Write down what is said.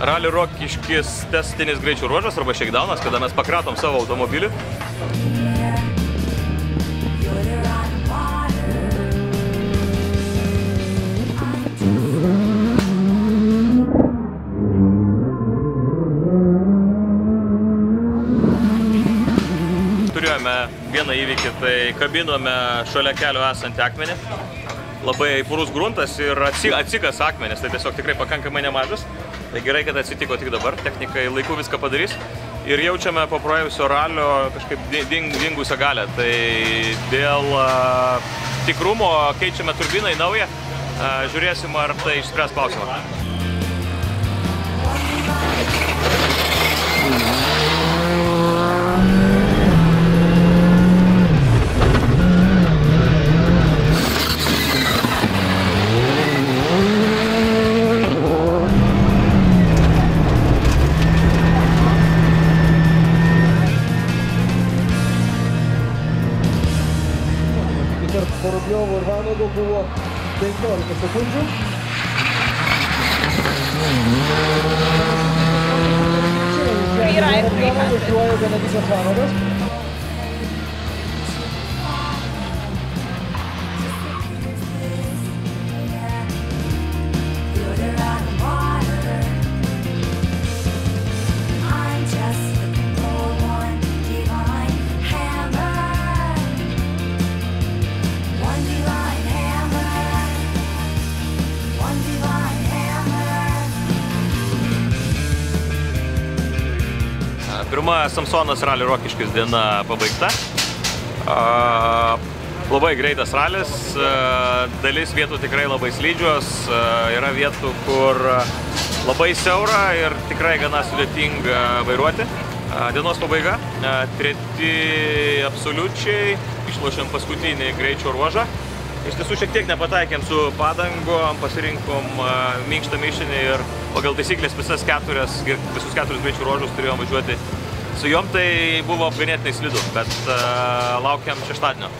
Rally Rokiškis testinis greičio ruožas arba shakedownas, kada mes pakratom savo automobilį. Turėjome vieną įvykį, tai kabinome šalia kelio esantį akmenį. Labai purus gruntas ir atsikas akmenis, tai tiesiog tikrai pakankamai nemažas. Tai gerai, kad atsitiko tik dabar, technikai laiku viską padarys. Ir jaučiame po praėjusio ralio kažkaip dingusią galę. Tai dėl tikrumo keičiame turbiną į naują. Žiūrėsim, ar tai išspręs klausimą. Vorobjovo ir Vanago buvo 15 sekundžių. Važiuoja Genadisas Vanagas. Pirma Samsonas Rally Rokiškis diena pabaigta. Labai greitas ralis, dalis vietų tikrai labai slidžios, yra vietų, kur labai siaura ir tikrai gana sudėtinga vairuoti. Dienos pabaiga, treti absoliučiai, išlošėm paskutinį greičio ruožą. Iš tiesų šiek tiek nepataikėm su padangom, pasirinkom minkštą mišinį ir pagal taisyklės visus keturis greičio ruožus turėjom važiuoti. Su jom tai buvo ganėtinai slidu, bet laukiam šeštadienio.